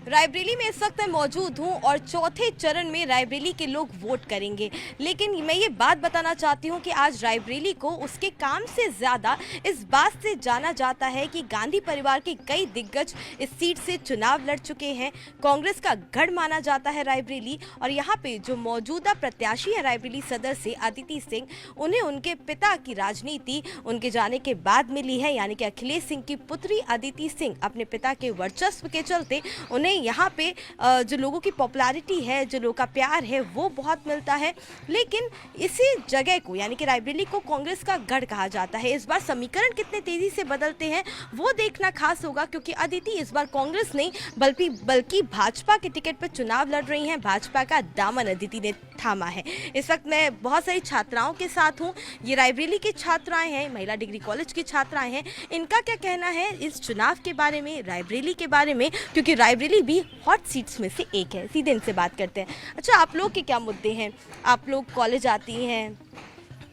रायबरेली में इस वक्त मैं मौजूद हूं और चौथे चरण में रायबरेली के लोग वोट करेंगे। लेकिन मैं ये बात बताना चाहती हूं कि आज रायबरेली को उसके काम से ज़्यादा इस बात से जाना जाता है कि गांधी परिवार के कई दिग्गज इस सीट से चुनाव लड़ चुके हैं। कांग्रेस का गढ़ माना जाता है रायबरेली, और यहाँ पे जो मौजूदा प्रत्याशी है रायबरेली सदर से अदिति सिंह, उन्हें उनके पिता की राजनीति उनके जाने के बाद मिली है। यानी कि अखिलेश सिंह की पुत्री अदिति सिंह अपने पिता के वर्चस्व के चलते उन्हें यहाँ पे जो लोगों की पॉपुलैरिटी है, जो लोगों का प्यार है, वो बहुत मिलता है। लेकिन इसी जगह को यानी कि रायबरेली को कांग्रेस का गढ़ कहा जाता है। इस बार समीकरण कितने तेजी से बदलते हैं वो देखना खास होगा, क्योंकि अदिति इस बार कांग्रेस नहीं बल्कि भाजपा के टिकट पर चुनाव लड़ रही हैं। भाजपा का दामन अदिति ने थामा है। इस वक्त मैं बहुत सारी छात्राओं के साथ हूँ। ये रायबरेली की छात्राएं हैं, महिला डिग्री कॉलेज की छात्राएं हैं। इनका क्या कहना है इस चुनाव के बारे में, रायबरेली के बारे में, क्योंकि रायबरेली भी हॉट सीट्स में से एक है। सीधे इनसे बात करते हैं। अच्छा, आप लोग के क्या मुद्दे हैं? आप लोग कॉलेज आती हैं,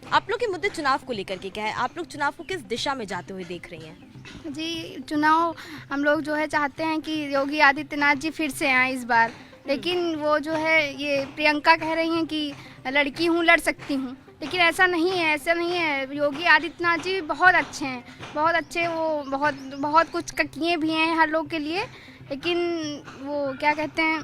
आप लोग के मुद्दे चुनाव को लेकर के क्या है? आप लोग चुनाव को किस दिशा में जाते हुए देख रही हैं? जी, चुनाव हम लोग जो है चाहते हैं कि योगी आदित्यनाथ जी फिर से आएँ इस बार। लेकिन वो जो है ये प्रियंका कह रही हैं कि लड़की हूँ, लड़ सकती हूँ, लेकिन ऐसा नहीं है। योगी आदित्यनाथ जी बहुत अच्छे हैं, बहुत अच्छे। वो बहुत कुछ किए भी हैं हर लोग के लिए। लेकिन वो क्या कहते हैं,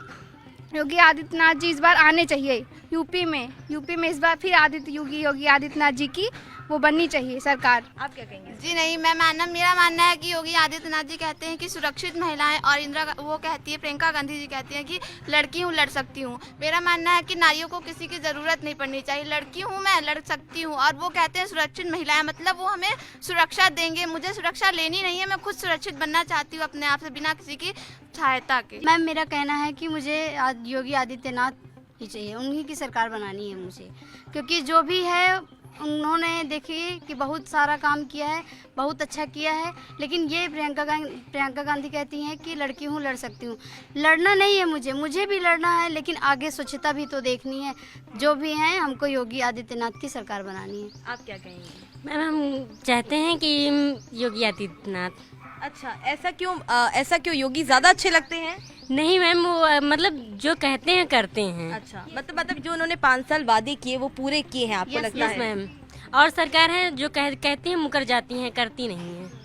योगी आदित्यनाथ जी इस बार आने चाहिए यूपी में इस बार फिर योगी आदित्यनाथ जी की वो बननी चाहिए सरकार। आप क्या कहेंगे? जी नहीं, मेरा मानना है कि योगी आदित्यनाथ जी कहते हैं कि सुरक्षित महिलाएं, और वो कहती है, प्रियंका गांधी जी कहती हैं कि लड़की हूँ, लड़ सकती हूँ। मेरा मानना है कि नारियों को किसी की ज़रूरत नहीं पड़नी चाहिए। लड़की हूँ, मैं लड़ सकती हूँ। और वो कहते हैं सुरक्षित महिलाएं, मतलब वो हमें सुरक्षा देंगे। मुझे सुरक्षा लेनी नहीं है, मैं खुद सुरक्षित बनना चाहती हूँ अपने आप से, बिना किसी की सहायता के। मैम, मेरा कहना है कि मुझे योगी आदित्यनाथ ही चाहिए, उन्हीं की सरकार बनानी है मुझे, क्योंकि जो भी है उन्होंने देखिए कि बहुत सारा काम किया है, बहुत अच्छा किया है। लेकिन ये प्रियंका गांधी कहती हैं कि लड़की हूँ, लड़ सकती हूँ। लड़ना नहीं है मुझे भी लड़ना है, लेकिन आगे स्वच्छता भी तो देखनी है। जो भी है, हमको योगी आदित्यनाथ की सरकार बनानी है। आप क्या कहेंगे? मैम, हम चाहते हैं कि योगी आदित्यनाथ। अच्छा, ऐसा क्यों योगी ज़्यादा अच्छे लगते हैं? नहीं मैम, वो मतलब जो कहते हैं करते हैं। अच्छा, मतलब जो उन्होंने 5 साल वादे किए वो पूरे किए हैं, आपको लगता है? मैम, और सरकार है जो कहती हैं मुकर जाती हैं, करती नहीं है।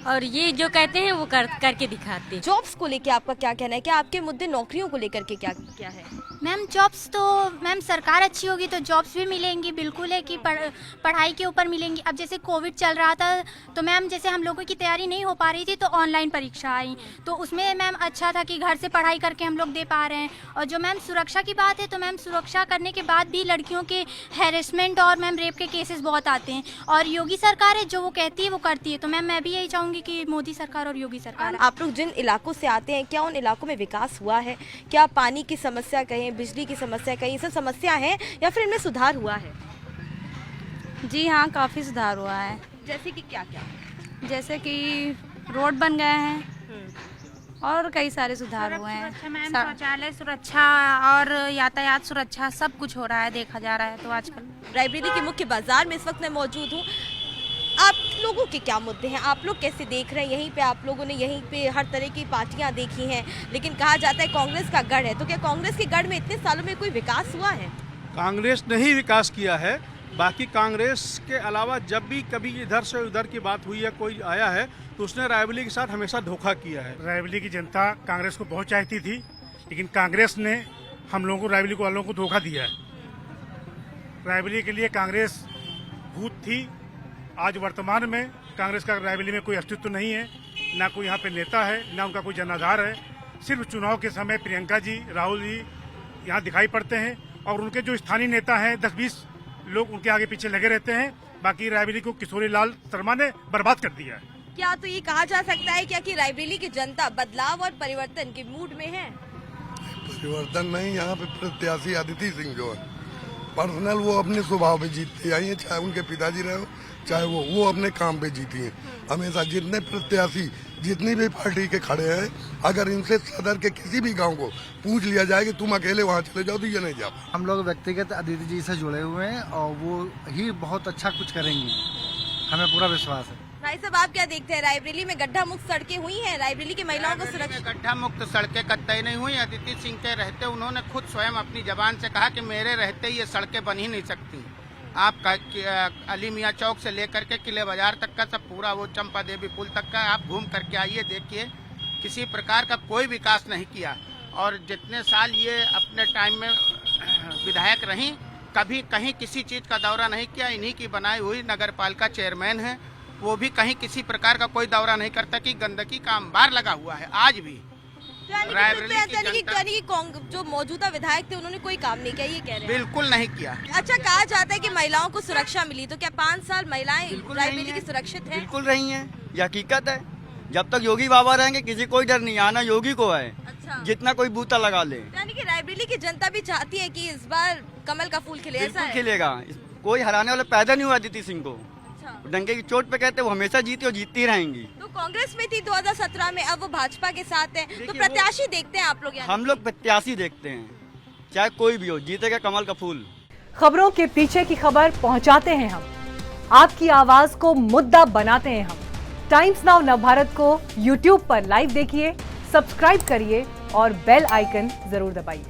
और ये जो कहते हैं वो करके दिखाते हैं। जॉब्स को लेकर आपका क्या कहना है? क्या आपके मुद्दे नौकरियों को लेकर के क्या है? मैम, जॉब्स तो मैम सरकार अच्छी होगी तो जॉब्स भी मिलेंगी, बिल्कुल है कि पढ़ाई के ऊपर मिलेंगी। अब जैसे कोविड चल रहा था तो मैम जैसे हम लोगों की तैयारी नहीं हो पा रही थी तो ऑनलाइन परीक्षा आई, तो उसमें मैम अच्छा था कि घर से पढ़ाई करके हम लोग दे पा रहे हैं। और जो मैम सुरक्षा की बात है तो मैम सुरक्षा करने के बाद भी लड़कियों के हैरेसमेंट और मैम रेप के केसेस बहुत आते हैं, और योगी सरकार है जो वो कहती है वो करती है। तो मैम मैं भी यही चाहूँगी कि मोदी सरकार और योगी सरकार। आप लोग जिन इलाकों से आते हैं, क्या उन इलाकों में विकास हुआ है? क्या पानी की समस्या कहें, बिजली की समस्या कहें, ये सब समस्या है या फिर इनमें सुधार हुआ है? जी हाँ, काफ़ी सुधार हुआ है। जैसे कि क्या? जैसे कि रोड बन गए हैं और कई सारे सुधार हुए हैं। शौचालय सुरक्षा और यातायात सुरक्षा सब कुछ हो रहा है, देखा जा रहा है। तो आजकल रायबरेली के मुख्य बाजार में इस वक्त मैं मौजूद हूँ। आप लोगों के क्या मुद्दे हैं? आप लोग कैसे देख रहे हैं? यहीं पे आप लोगों ने यहीं पे हर तरह की पार्टियां देखी हैं, लेकिन कहा जाता है कांग्रेस का गढ़ है। तो क्या कांग्रेस के गढ़ में इतने सालों में कोई विकास हुआ है? कांग्रेस ने ही विकास किया है। बाकी कांग्रेस के अलावा जब भी कभी इधर से उधर की बात हुई है, कोई आया है तो उसने रायबरेली के साथ हमेशा धोखा किया है। रायबरेली की जनता कांग्रेस को बहुत चाहती थी, लेकिन कांग्रेस ने हम लोगों को, रायबरेली वालों को धोखा दिया है। रायबरेली के लिए कांग्रेस भूत थी। आज वर्तमान में कांग्रेस का रायबरेली में कोई अस्तित्व नहीं है, ना कोई यहाँ पे नेता है, ना उनका कोई जनाधार है। सिर्फ चुनाव के समय प्रियंका जी, राहुल जी यहाँ दिखाई पड़ते हैं, और उनके जो स्थानीय नेता हैं 10-20 लोग उनके आगे पीछे लगे रहते हैं। बाकी रायबरेली को किशोरी लाल शर्मा ने बर्बाद कर दिया है। क्या तो ये कहा जा सकता है क्या कि रायबरेली की जनता बदलाव और परिवर्तन के मूड में है? परिवर्तन नहीं, यहाँ पे प्रत्याशी अदिति सिंह जो है पर्सनल वो अपने स्वभाव पे जीतती आई है, चाहे उनके पिताजी रहे हो, चाहे वो अपने काम पे जीती हैं। हमेशा जितने प्रत्याशी जितनी भी पार्टी के खड़े हैं, अगर इनसे सदर के किसी भी गांव को पूछ लिया जाए कि तुम अकेले वहां चले जाओ तो ये नहीं जा। हम लोग व्यक्तिगत अदिति जी से जुड़े हुए हैं और वो ही बहुत अच्छा कुछ करेंगी, हमें पूरा विश्वास है। भाई साहब आप क्या देखते हैं, रायबरेली में गड्ढा मुक्त सड़कें हुई हैं, रायबरेली की महिलाओं को सुरक्षित? गड्ढा मुक्त सड़कें कतई नहीं हुई। अदिति सिंह के रहते उन्होंने खुद स्वयं अपनी जबान से कहा कि मेरे रहते ये सड़कें बन ही नहीं सकती। आप अली मियाँ चौक से लेकर के किले बाजार तक का सब पूरा वो चंपा देवी पुल तक का आप घूम करके आइए, देखिए किसी प्रकार का कोई विकास नहीं किया। और जितने साल ये अपने टाइम में विधायक रहीं, कभी कहीं किसी चीज का दौरा नहीं किया। इन्हीं की बनाई हुई नगर पालिका चेयरमैन है, वो भी कहीं किसी प्रकार का कोई दौरा नहीं करता कि गंदगी का अंबार लगा हुआ है आज भी। जो मौजूदा विधायक थे उन्होंने कोई काम नहीं किया, ये कह रहे हैं? बिल्कुल नहीं किया। अच्छा, कहा जाता है कि महिलाओं को सुरक्षा मिली, तो क्या 5 साल महिलाएं रायबरेली की सुरक्षित हैं? बिल्कुल रही हैं, ये हकीकत है। जब तक योगी बाबा रहेंगे किसी कोई डर नहीं, आना योगी को है। अच्छा, जितना कोई बूता लगा ले। यानी कि रायबरेली की जनता भी चाहती है कि इस बार कमल का फूल खिले, ऐसा है? खिलेगा, कोई हराने वाला पैदा नहीं हुआ अदिति सिंह को। डंके की चोट पे कहते वो हमेशा जीती और जीतती रहेंगी। तो कांग्रेस में थी 2017 में, अब वो भाजपा के साथ है, तो प्रत्याशी देखते हैं आप लोग? हम लोग प्रत्याशी देखते हैं, चाहे कोई भी हो, जीतेगा कमल का फूल। खबरों के पीछे की खबर पहुंचाते हैं हम, आपकी आवाज को मुद्दा बनाते हैं हम। टाइम्स नाउ नवभारत को यूट्यूब पर लाइव देखिए, सब्सक्राइब करिए और बेल आइकन जरूर दबाइए।